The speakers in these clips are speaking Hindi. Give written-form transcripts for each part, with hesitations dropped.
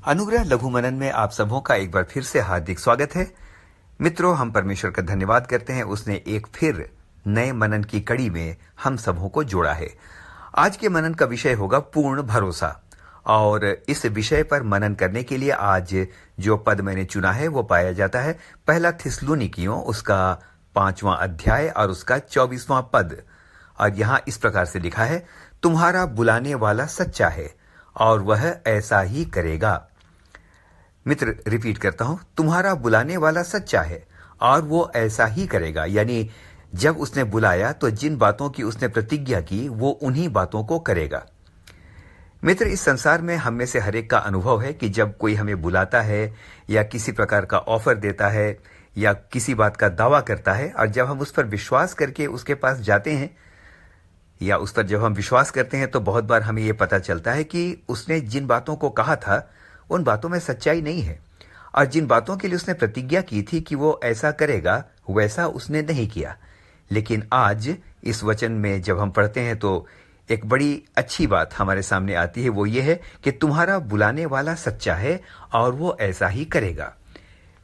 अनुग्रह लघु मनन में आप सबों का एक बार फिर से हार्दिक स्वागत है। मित्रों, हम परमेश्वर का धन्यवाद करते हैं, उसने एक फिर नए मनन की कड़ी में हम सबों को जोड़ा है। आज के मनन का विषय होगा पूर्ण भरोसा, और इस विषय पर मनन करने के लिए आज जो पद मैंने चुना है वो पाया जाता है पहला थिस्सलुनीकियों उसका 5वां अध्याय और उसका 24वां पद। और यहां इस प्रकार से लिखा है, तुम्हारा बुलाने वाला सच्चा है और वह ऐसा ही करेगा। मित्र, रिपीट करता हूं, तुम्हारा बुलाने वाला सच्चा है और वो ऐसा ही करेगा। यानी जब उसने बुलाया तो जिन बातों की उसने प्रतिज्ञा की वो उन्हीं बातों को करेगा। मित्र, इस संसार में हम में से हर एक का अनुभव है कि जब कोई हमें बुलाता है या किसी प्रकार का ऑफर देता है या किसी बात का दावा करता है, और जब हम उस पर विश्वास करके उसके पास जाते हैं या उस पर जब हम विश्वास करते हैं तो बहुत बार हमें यह पता चलता है कि उसने जिन बातों को कहा था उन बातों में सच्चाई नहीं है, और जिन बातों के लिए उसने प्रतिज्ञा की थी कि वो ऐसा करेगा वैसा उसने नहीं किया। लेकिन आज इस वचन में जब हम पढ़ते हैं तो एक बड़ी अच्छी बात हमारे सामने आती है, वो ये है कि तुम्हारा बुलाने वाला सच्चा है और वो ऐसा ही करेगा।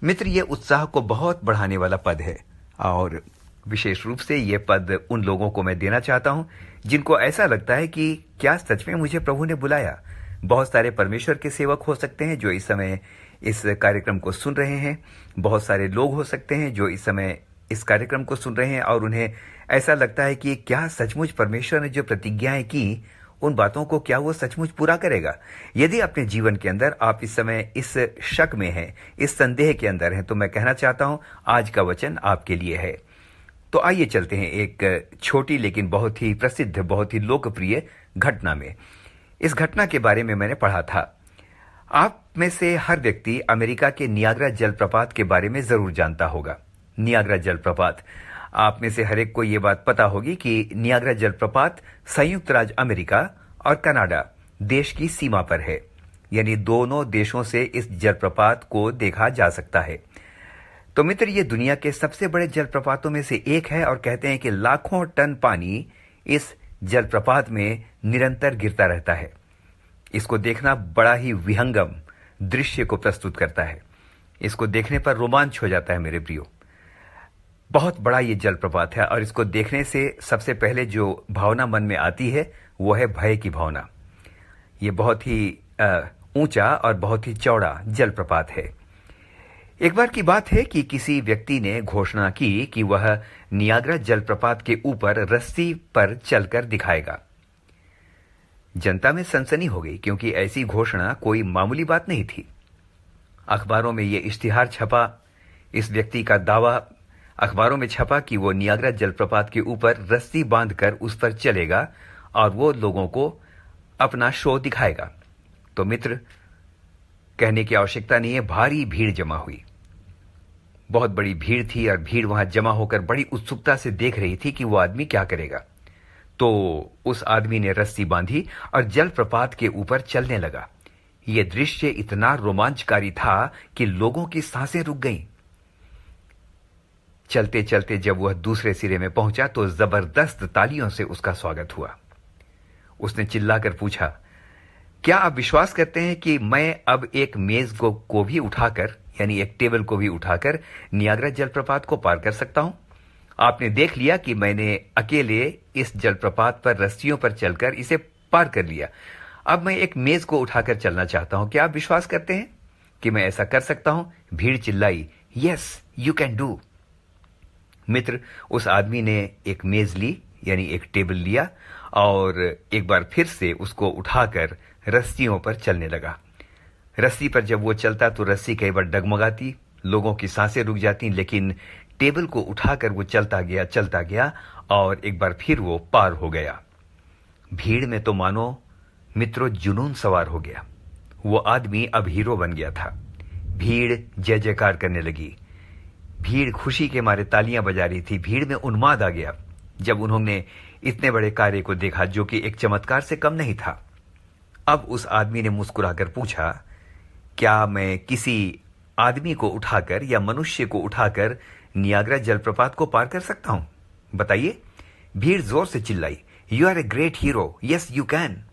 मित्र, ये उत्साह को बहुत बढ़ाने वाला पद है, और विशेष रूप से ये पद उन लोगों को मैं देना चाहता हूं जिनको ऐसा लगता है कि क्या सच में मुझे प्रभु ने बुलाया। बहुत सारे परमेश्वर के सेवक हो सकते हैं जो इस समय इस कार्यक्रम को सुन रहे हैं। बहुत सारे लोग हो सकते हैं जो इस समय इस कार्यक्रम को सुन रहे हैं और उन्हें ऐसा लगता है कि क्या सचमुच परमेश्वर ने जो प्रतिज्ञाएं की उन बातों को क्या वो सचमुच पूरा करेगा। यदि अपने जीवन के अंदर आप इस समय इस शक में हैं, इस संदेह के अंदर हैं, तो मैं कहना चाहता हूं आज का वचन आपके लिए है। तो आइए चलते हैं एक छोटी लेकिन बहुत ही प्रसिद्ध, बहुत ही लोकप्रिय घटना में। इस घटना के बारे में मैंने पढ़ा था। आप में से हर व्यक्ति अमेरिका के नियाग्रा जलप्रपात के बारे में जरूर जानता होगा। नियाग्रा जलप्रपात, आप में से हर एक को यह बात पता होगी कि नियाग्रा जलप्रपात संयुक्त राज्य अमेरिका और कनाडा देश की सीमा पर है। यानी दोनों देशों से इस जलप्रपात को देखा जा सकता है। तो मित्र, ये दुनिया के सबसे बड़े जलप्रपातों में से एक है, और कहते हैं कि लाखों टन पानी इस जलप्रपात में निरंतर गिरता रहता है। इसको देखना बड़ा ही विहंगम दृश्य को प्रस्तुत करता है। इसको देखने पर रोमांच हो जाता है मेरे प्रियो। बहुत बड़ा ये जलप्रपात है, और इसको देखने से सबसे पहले जो भावना मन में आती है वो है भय की भावना। ये बहुत ही ऊंचा और बहुत ही चौड़ा जलप्रपात है। एक बार की बात है कि किसी व्यक्ति ने घोषणा की कि वह नियाग्रा जलप्रपात के ऊपर रस्सी पर चलकर दिखाएगा। जनता में सनसनी हो गई, क्योंकि ऐसी घोषणा कोई मामूली बात नहीं थी। अखबारों में यह इश्तिहार छपा, इस व्यक्ति का दावा अखबारों में छपा कि वो नियाग्रा जलप्रपात के ऊपर रस्सी बांधकर उस पर चलेगा और वो लोगों को अपना शो दिखाएगा। तो मित्र, कहने की आवश्यकता नहीं है, भारी भीड़ जमा हुई। बहुत बड़ी भीड़ थी, और भीड़ वहां जमा होकर बड़ी उत्सुकता से देख रही थी कि वो आदमी क्या करेगा। तो उस आदमी ने रस्सी बांधी और जलप्रपात के ऊपर चलने लगा। यह दृश्य इतना रोमांचकारी था कि लोगों की सांसें रुक गईं। चलते चलते जब वह दूसरे सिरे में पहुंचा तो जबरदस्त तालियों से उसका स्वागत हुआ। उसने चिल्लाकर पूछा, क्या आप विश्वास करते हैं कि मैं अब एक मेज को भी उठाकर, यानी एक टेबल को भी उठाकर नियाग्रा जलप्रपात को पार कर सकता हूं? आपने देख लिया कि मैंने अकेले इस जलप्रपात पर रस्सियों पर चलकर इसे पार कर लिया। अब मैं एक मेज को उठाकर चलना चाहता हूं। क्या आप विश्वास करते हैं कि मैं ऐसा कर सकता हूं? भीड़ चिल्लाई, यस यू कैन डू। मित्र, उस आदमी ने एक मेज ली, यानी एक टेबल लिया, और एक बार फिर से उसको उठाकर रस्सियों पर चलने लगा। रस्सी पर जब वो चलता तो रस्सी कई बार डगमगाती, लोगों की सांसें रुक जाती, लेकिन टेबल को उठाकर वो चलता गया और एक बार फिर वो पार हो गया। भीड़ में तो मानो मित्रों जुनून सवार हो गया। वो आदमी अब हीरो बन गया था। भीड़ जय जयकार करने लगी। भीड़ खुशी के मारे तालियां बजा रही थी। भीड़ में उन्माद आ गया जब उन्होंने इतने बड़े कार्य को देखा, जो कि एक चमत्कार से कम नहीं था। अब उस आदमी ने मुस्कुराकर पूछा, क्या मैं किसी आदमी को उठाकर या मनुष्य को उठाकर नियाग्रा जलप्रपात को पार कर सकता हूं? बताइए। भीड़ जोर से चिल्लाई, you are a great hero, yes you can,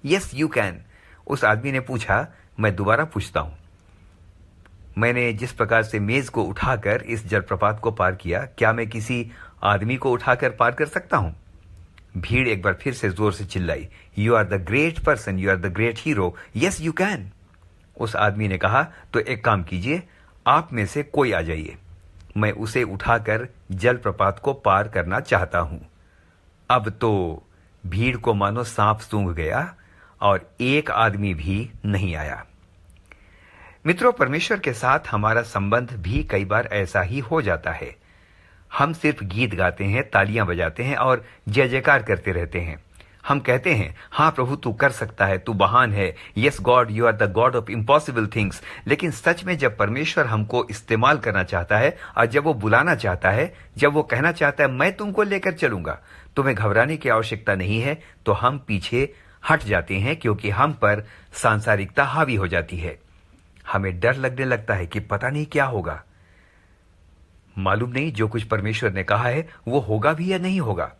yes you can. उस आदमी ने पूछा, मैं दोबारा पूछता हूं, मैंने जिस प्रकार से मेज को उठाकर इस जलप्रपात को पार किया, क्या मैं किसी आदमी को उठाकर पार कर सकता हूं? भीड़ एक बार फिर से जोर से चिल्लाई, you are the great person, you are the great hero, yes you can. उस आदमी ने कहा, तो एक काम कीजिए, आप में से कोई आ जाइए, मैं उसे उठाकर जलप्रपात को पार करना चाहता हूं। अब तो भीड़ को मानो सांप सूंघ गया और एक आदमी भी नहीं आया। मित्रों, परमेश्वर के साथ हमारा संबंध भी कई बार ऐसा ही हो जाता है। हम सिर्फ गीत गाते हैं, तालियां बजाते हैं और जय जयकार करते रहते हैं। हम कहते हैं, हाँ प्रभु तू कर सकता है, तू महान है, yes God you are the God of impossible things. लेकिन सच में जब परमेश्वर हमको इस्तेमाल करना चाहता है और जब वो बुलाना चाहता है, जब वो कहना चाहता है मैं तुमको लेकर चलूंगा, तुम्हें घबराने की आवश्यकता नहीं है, तो हम पीछे हट जाते हैं, क्योंकि हम पर सांसारिकता हावी हो जाती है। हमें डर लगने लगता है कि पता नहीं क्या होगा, मालूम नहीं जो कुछ परमेश्वर ने कहा है वो होगा भी या नहीं होगा।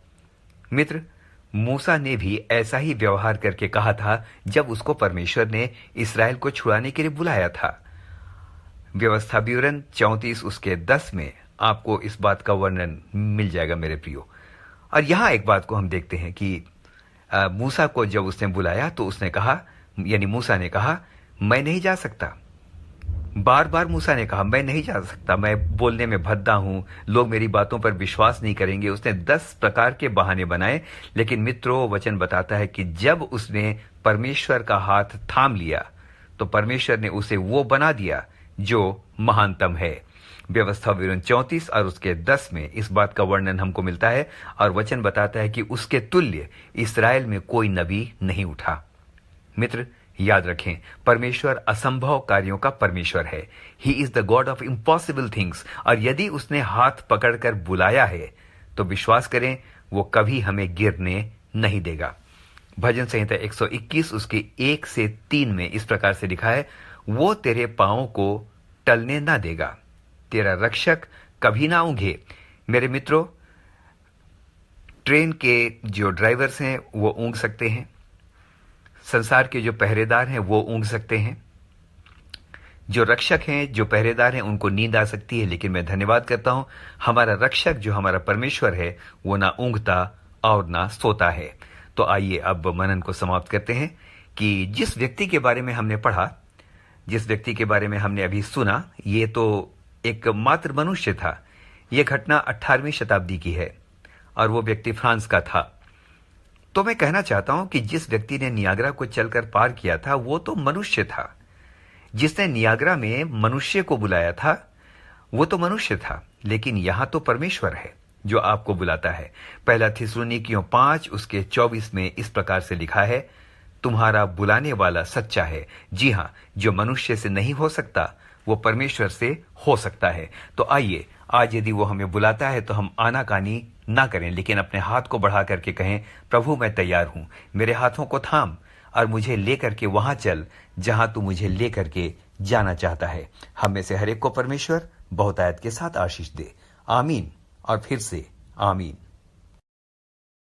मित्र, मूसा ने भी ऐसा ही व्यवहार करके कहा था जब उसको परमेश्वर ने इस्राएल को छुड़ाने के लिए बुलाया था। व्यवस्था विवरण 34 उसके 10 में आपको इस बात का वर्णन मिल जाएगा मेरे प्रियो। और यहां एक बात को हम देखते हैं कि मूसा को जब उसने बुलाया तो उसने कहा, यानी मूसा ने कहा, मैं नहीं जा सकता। बार बार मूसा ने कहा, मैं नहीं जा सकता, मैं बोलने में भद्दा हूं, लोग मेरी बातों पर विश्वास नहीं करेंगे। उसने 10 प्रकार के बहाने बनाए। लेकिन मित्रों, वचन बताता है कि जब उसने परमेश्वर का हाथ थाम लिया तो परमेश्वर ने उसे वो बना दिया जो महानतम है। व्यवस्था विवरण 34 और उसके 10 में इस बात का वर्णन हमको मिलता है और वचन बताता है कि उसके तुल्य इस्राएल में कोई नबी नहीं उठा। मित्र, याद रखें, परमेश्वर असंभव कार्यों का परमेश्वर है। He is the God of impossible things. और यदि उसने हाथ पकड़कर बुलाया है तो विश्वास करें, वो कभी हमें गिरने नहीं देगा। भजन संहिता 121 उसके 1 से 3 में इस प्रकार से लिखा है, वो तेरे पांवों को टलने ना देगा, तेरा रक्षक कभी ना ऊंघे। मेरे मित्रों, ट्रेन के जो ड्राइवर्स हैं वो ऊंघ सकते हैं, संसार के जो पहरेदार हैं वो ऊंघ सकते हैं, जो रक्षक हैं, जो पहरेदार हैं, उनको नींद आ सकती है। लेकिन मैं धन्यवाद करता हूं, हमारा रक्षक जो हमारा परमेश्वर है वो ना ऊंघता और ना सोता है। तो आइए अब मनन को समाप्त करते हैं कि जिस व्यक्ति के बारे में हमने पढ़ा, जिस व्यक्ति के बारे में हमने अभी सुना, ये तो एक मात्र मनुष्य था। यह घटना 18वीं शताब्दी की है और वो व्यक्ति फ्रांस का था। तो मैं कहना चाहता हूं कि जिस व्यक्ति ने नियाग्रा को चलकर पार किया था वो तो मनुष्य था। जिसने नियाग्रा में मनुष्य को बुलाया था वो तो मनुष्य था। लेकिन यहां तो परमेश्वर है जो आपको बुलाता है। पहला थिस्सलुनीकियों 5 उसके 24 में इस प्रकार से लिखा है, तुम्हारा बुलाने वाला सच्चा है। जी हां, जो मनुष्य से नहीं हो सकता वो परमेश्वर से हो सकता है। तो आइए, आज यदि वो हमें बुलाता है तो हम आनाकानी ना करें, लेकिन अपने हाथ को बढ़ा करके कहें, प्रभु मैं तैयार हूं, मेरे हाथों को थाम और मुझे लेकर के वहां चल जहां तू मुझे लेकर के जाना चाहता है। हम में से हर एक को परमेश्वर बहुतायत के साथ आशीष दे। आमीन और फिर से आमीन।